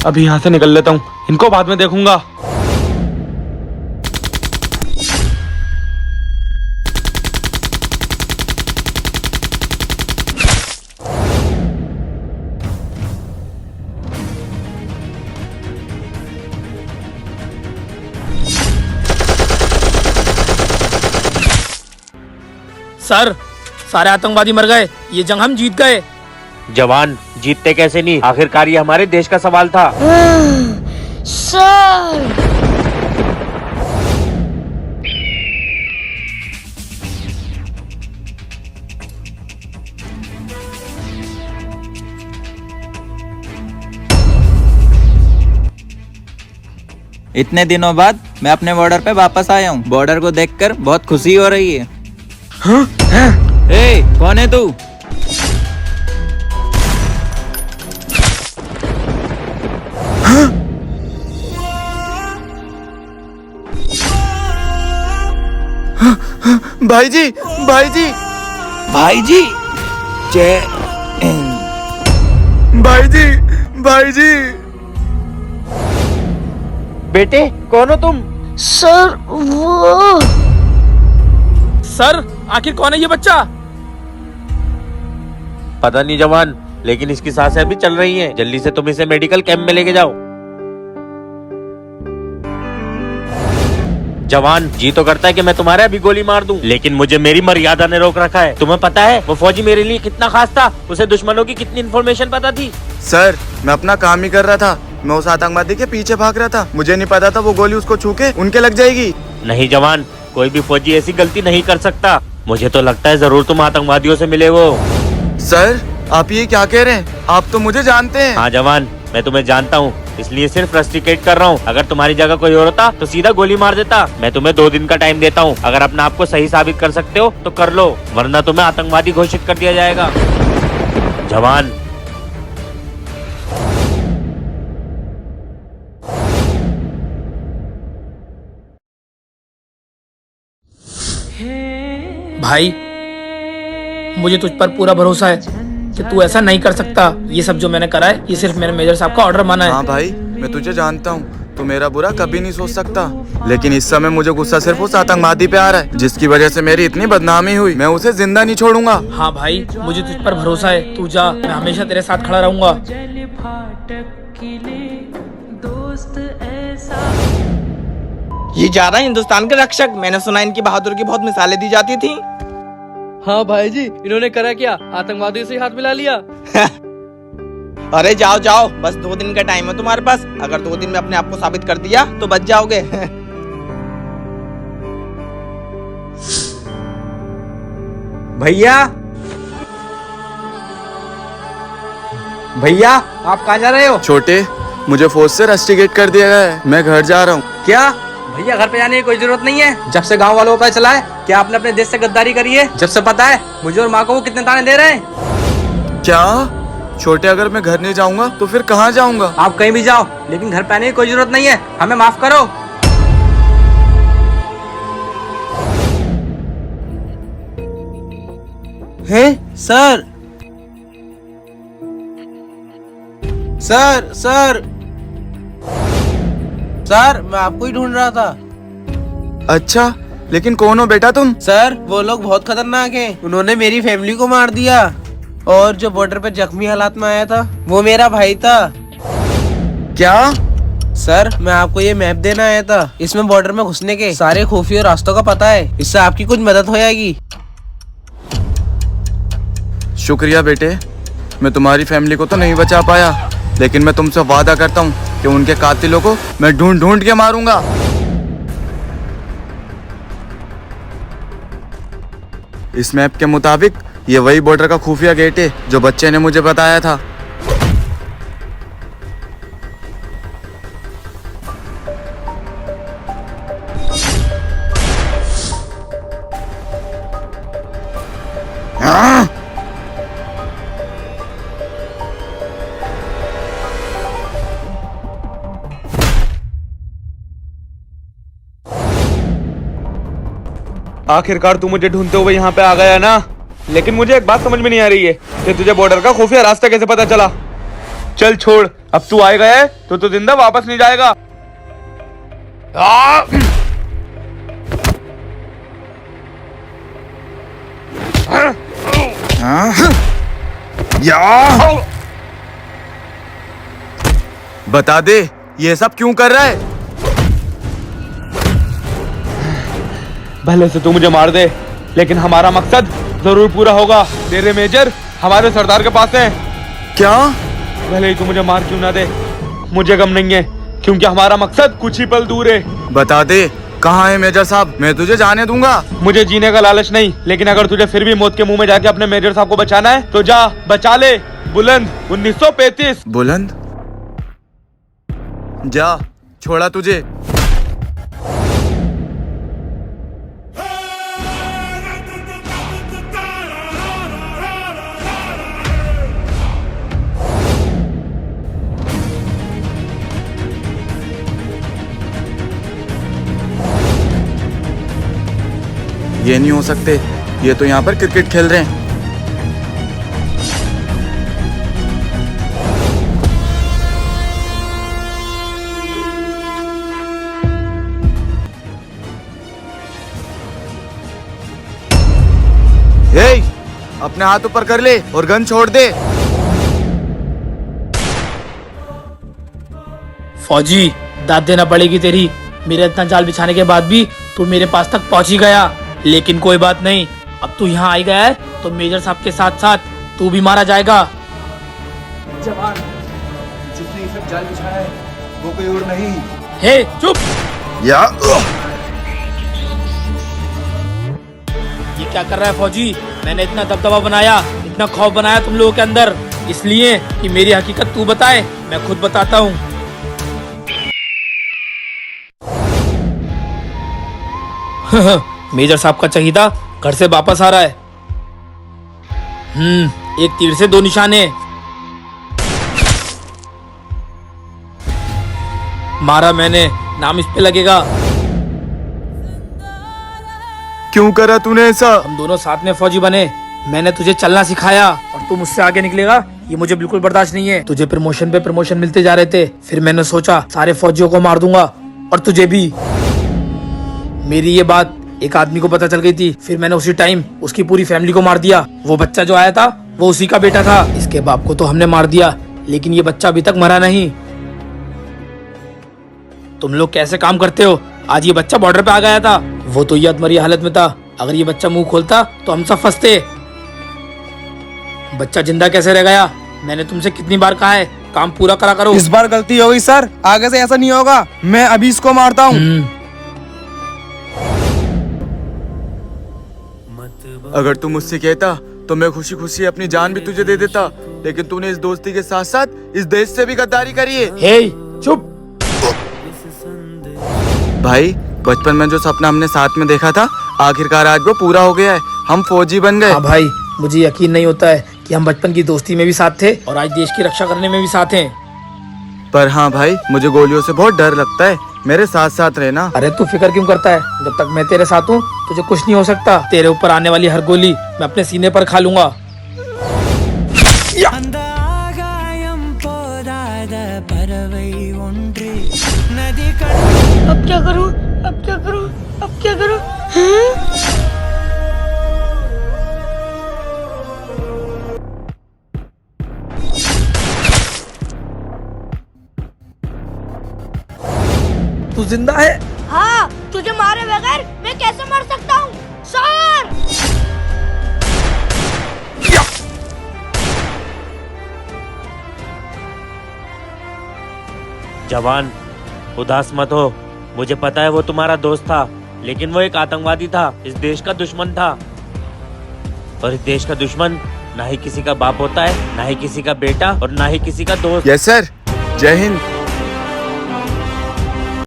अभी यहाँ से निकल लेता हूँ, इनको बाद में देखूंगा। सर, सारे आतंकवादी मर गए, ये जंग हम जीत गए। जवान, जीतते कैसे नहीं, आखिरकार ये हमारे देश का सवाल था। सर, इतने दिनों बाद मैं अपने बॉर्डर पे वापस आया हूँ। बॉर्डर को देखकर बहुत खुशी हो रही है। ए, कौन है तू? भाई जी, भाई जी, भाई जी, जय भाई जी, भाई जी। बेटे, कौन हो तुम? सर वो सर, आखिर कौन है ये बच्चा? पता नहीं जवान, लेकिन इसकी सांसें अभी चल रही हैं। जल्दी से तुम इसे मेडिकल कैंप में लेके जाओ। जवान, जी तो करता है कि मैं तुम्हारे अभी गोली मार दूं, लेकिन मुझे मेरी मर्यादा ने रोक रखा है। तुम्हें पता है वो फौजी मेरे लिए कितना खास था, उसे दुश्मनों की कितनी इन्फॉर्मेशन पता थी। सर, मैं अपना काम ही कर रहा था। मैं उस आतंकवादी के पीछे भाग रहा था। मुझे नहीं पता था वो गोली उसको छू के उनके लग जाएगी। नहीं जवान, कोई भी फौजी ऐसी गलती नहीं कर सकता। मुझे तो लगता है जरूर तुम आतंकवादियों से मिले वो। सर, आप ये क्या कह रहे हैं? आप तो मुझे जानते हैं। हाँ जवान, मैं तुम्हें जानता हूँ, इसलिए सिर्फ रस्टिकेट कर रहा हूँ। अगर तुम्हारी जगह कोई और होता तो सीधा गोली मार देता। मैं तुम्हें 2 दिन का टाइम देता हूँ। अगर अपने आप को सही साबित कर सकते हो तो कर लो, वरना तुम्हें आतंकवादी घोषित कर दिया जाएगा। जवान, भाई, मुझे तुझ पर पूरा भरोसा है कि तू ऐसा नहीं कर सकता। ये सब जो मैंने करा है, ये सिर्फ मेरे मेजर साहब का ऑर्डर माना है। हाँ भाई, मैं तुझे जानता हूँ, तू मेरा बुरा कभी नहीं सोच सकता। लेकिन इस समय मुझे गुस्सा सिर्फ उस आतंकवादी पे आ रहा है जिसकी वजह से मेरी इतनी बदनामी हुई। मैं उसे जिंदा नहीं छोड़ूंगा। हाँ भाई, मुझे तुझ पर भरोसा है। तू जा, मैं हमेशा तेरे साथ खड़ा रहूंगा। ये जा रहा है हिंदुस्तान के रक्षक। मैंने सुना इनकी बहादुर की बहुत मिसालें दी जाती थी। हाँ भाई जी, इन्होंने करा क्या? आतंकवादियों से हाथ मिला लिया। अरे जाओ जाओ, बस 2 दिन का टाइम है तुम्हारे पास। अगर 2 दिन में अपने आप को साबित कर दिया तो बच जाओगे। भैया, भैया, आप कहाँ जा रहे हो? छोटे, मुझे फौज से रस्टिकेट कर दिया गया है। मैं घर जा रहा हूँ। क्या भैया, घर पे जाने की कोई जरूरत नहीं है। जब से गांव वालों को पता चला है कि आपने अपने देश से गद्दारी करी है, जब से पता है मुझे और माँ को वो कितने ताने दे रहे हैं। क्या छोटे, अगर मैं घर नहीं जाऊंगा तो फिर कहाँ जाऊंगा? आप कहीं भी जाओ, लेकिन घर पे आने की कोई जरूरत नहीं है। हमें माफ करो। हैं सर, सर, सर, सर, मैं आपको ही ढूंढ रहा था। अच्छा, लेकिन कौन हो बेटा तुम? सर, वो लोग बहुत खतरनाक हैं। उन्होंने मेरी फैमिली को मार दिया, और जो बॉर्डर पे जख्मी हालात में आया था वो मेरा भाई था। क्या? सर, मैं आपको ये मैप देना आया था। इसमें बॉर्डर में घुसने के सारे खुफिया रास्तों का पता है। इससे आपकी कुछ मदद हो जाएगी। शुक्रिया बेटे, मैं तुम्हारी फैमिली को तो नहीं बचा पाया, लेकिन मैं तुमसे वादा करता हूँ कि उनके कातिलों को मैं ढूंढ ढूंढ के मारूंगा। इस मैप के मुताबिक ये वही बॉर्डर का खुफिया गेट है जो बच्चे ने मुझे बताया था। आखिरकार तू मुझे ढूंढते हुए यहाँ पे आ गया ना। लेकिन मुझे एक बात समझ में नहीं आ रही है कि तुझे बॉर्डर का खुफिया रास्ता कैसे पता चला। चल छोड़, अब तू आ गया है तो तू जिंदा वापस नहीं जाएगा। बता दे ये सब क्यों कर रहा है? भले से तू मुझे मार दे, लेकिन हमारा मकसद जरूर पूरा होगा। तेरे मेजर हमारे सरदार के पास हैं। क्या? भले ही तू मुझे मार क्यों ना दे, मुझे गम नहीं है, क्योंकि हमारा मकसद कुछ ही पल दूर है। बता दे कहाँ है मेजर साहब, मैं तुझे जाने दूंगा। मुझे जीने का लालच नहीं, लेकिन अगर तुझे फिर भी मौत के मुंह में जाके अपने मेजर साहब को बचाना है तो जा बचा ले। बुलंद 1935। बुलंद? जा, छोड़ा तुझे। ये नहीं हो सकते, ये तो यहाँ पर क्रिकेट खेल रहे हैं। ए, अपने हाथ ऊपर कर ले और गन छोड़ दे। फौजी, दाद देना पड़ेगी तेरी। मेरे इतना जाल बिछाने के बाद भी तू मेरे पास तक पहुंच ही गया। लेकिन कोई बात नहीं, अब तू यहाँ आ गया है तो मेजर साहब के साथ साथ तू भी मारा जाएगा। जवान, जिसने सब जाल बिछाया है वो कोई और नहीं। हे चुप! या ये क्या कर रहा है फौजी? मैंने इतना दबदबा बनाया, इतना खौफ बनाया तुम लोगों के अंदर, इसलिए कि मेरी हकीकत तू बताए। मैं खुद बताता हूँ। मेजर साहब का चहीदा घर से वापस आ रहा है। एक तीर से दो निशाने। मारा मैंने, नाम इस पे लगेगा। क्यों करा तूने ऐसा? हम दोनों साथ में फौजी बने, मैंने तुझे चलना सिखाया और तू मुझसे आगे निकलेगा, ये मुझे बिल्कुल बर्दाश्त नहीं है। तुझे प्रमोशन पे प्रमोशन मिलते जा रहे थे, फिर मैंने सोचा सारे फौजियों को मार दूंगा और तुझे भी। मेरी ये बात एक आदमी को पता चल गई थी, फिर मैंने उसी टाइम उसकी पूरी फैमिली को मार दिया। वो बच्चा जो आया था वो उसी का बेटा था। इसके बाप को तो हमने मार दिया, लेकिन ये बच्चा अभी तक मरा नहीं। तुम लोग कैसे काम करते हो? आज ये बच्चा बॉर्डर पे आ गया था, वो तो ये अधमरी हालत में था। अगर ये बच्चा मुंह खोलता तो हम सब फंसते। बच्चा जिंदा कैसे रह गया? मैंने तुमसे कितनी बार कहा है काम पूरा करा करो। इस बार गलती हो गई सर, आगे से ऐसा नहीं होगा। मैं अभी इसको मारता हूँ। अगर तू मुझसे कहता तो मैं खुशी खुशी अपनी जान भी तुझे दे देता, लेकिन तूने इस दोस्ती के साथ साथ इस देश से भी गद्दारी करी है। हे चुप! भाई, बचपन में जो सपना हमने साथ में देखा था, आखिरकार आज वो पूरा हो गया है। हम फौजी बन गए। हाँ भाई, मुझे यकीन नहीं होता है कि हम बचपन की दोस्ती में भी साथ थे और आज देश की रक्षा करने में भी साथ हैं। पर हाँ भाई, मुझे गोलियों से बहुत डर लगता है, मेरे साथ साथ रहना। अरे तू फिक्र क्यों करता है? जब तक मैं तेरे साथ हूँ तुझे कुछ नहीं हो सकता। तेरे ऊपर आने वाली हर गोली मैं अपने सीने पर खा लूंगा। अब क्या करूं? अब क्या करूं? अब क्या करूं? हैं? तू जिंदा है? हाँ, तुझे मारे बगैर मैं कैसे मर सकता हूँ सर? जवान, उदास मत हो। मुझे पता है वो तुम्हारा दोस्त था, लेकिन वो एक आतंकवादी था, इस देश का दुश्मन था। और इस देश का दुश्मन ना ही किसी का बाप होता है, ना ही किसी का बेटा और ना ही किसी का दोस्त। यस सर, जय हिंद।